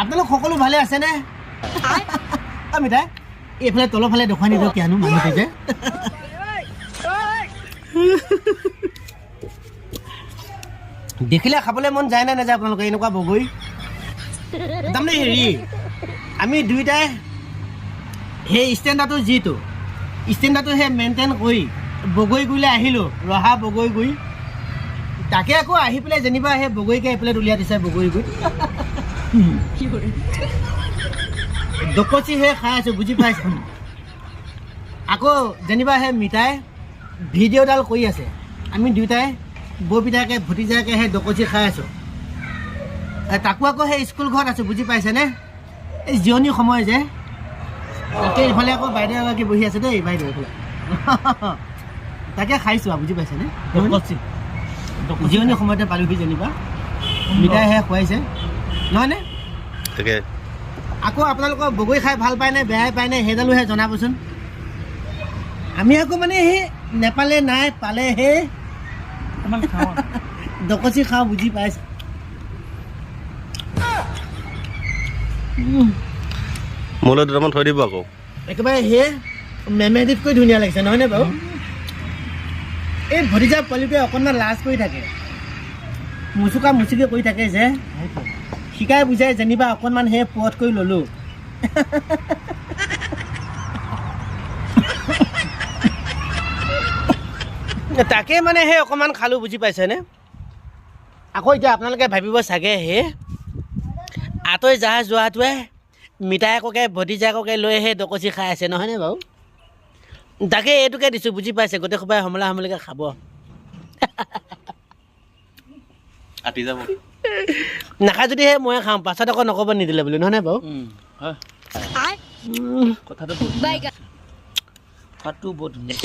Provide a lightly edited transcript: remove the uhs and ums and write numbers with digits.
আপোনালোক সকলো ভালে আছেনে মিঠাই এইফালে তলৰ ফালে দেখুৱাই নিদিওঁ কিয়নো মানুহটো যে দেখিলে খাবলৈ মন যায় নে নাযায় আপোনালোকে এনেকুৱা বগৰী তাৰমানে হেৰি আমি দুয়োটাই সেই ষ্টেণ্ডাৰটো যিটো ষ্টেণ্ডাৰটো সেই মেইনটেইন কৰি বগৰীগুৰিলৈ আহিলোঁ ৰহা বগৰীগুৰি তাকে আকৌ আহি পেলাই যেনিবা সেই বগৰীকে এইফালে উলিয়াই দিছে বগৰীগুৰি দকচি সেই খাই আছোঁ বুজি পাইছোঁ আকৌ যেনিবা সেই মিঠাই ভিডিঅ'ডাল কৰি আছে আমি দুয়োটাই বৌপিতাকে ভতিজাকে সেই দকচি খাই আছোঁ তাকো আকৌ সেই স্কুল ঘৰত আছোঁ বুজি পাইছেনে এই জিৰণি সময় যে তাকে এইফালে আকৌ বাইদেউ এগৰাকী বহি আছে দেই বাইদেউ এইফালে তাকে খাইছোঁ আৰু বুজি পাইছেনে দকচি জিৰণি সময়তে পালোহি যেনিবা মিঠাই সেয়া খুৱাইছে নহয়নে তাকে আকৌ আপোনালোকৰ বগৰী খাই ভাল পায়নে বেয়াই পায়নে সেইডালোহে জনাবচোন আমি আকৌ মানে সেই নেপালে নাই পালে সেই দকচি খাওঁ বুজি পাইছে মোলৈ দুটামান থৈ দিব আকৌ একেবাৰে সেই মেমেডিতকৈ ধুনীয়া লাগিছে নহয়নে বাৰু এই ভতিজা পোৱালিটোৱে অকণমান লাজ কৰি থাকে মুচুকা মুচুকি কৰি থাকে যে শিকাই বুজাই যেনিবা অকণমান সেই পুৱত কৰি ল'লোঁ তাকে মানে সেই অকণমান খালোঁ বুজি পাইছেনে আকৌ এতিয়া আপোনালোকে ভাবিব চাগে হে আঁতৰি জাহাজ যোৱাটোৱে মিঠাইককে ভতিজাককে লৈ সেই দকচি খাই আছে নহয়নে বাৰু তাকে এইটোকে দিছোঁ বুজি পাইছে গোটেই সোপাই সমলা সমলিকে খাব আতি যাব নাখায় যদি সেই ময়ে খাওঁ পাছত আকৌ নক'ব নিদিলে বুলি নহয়নে বাৰু কথাটো সোৱাদটো বহুত ধুনীয়া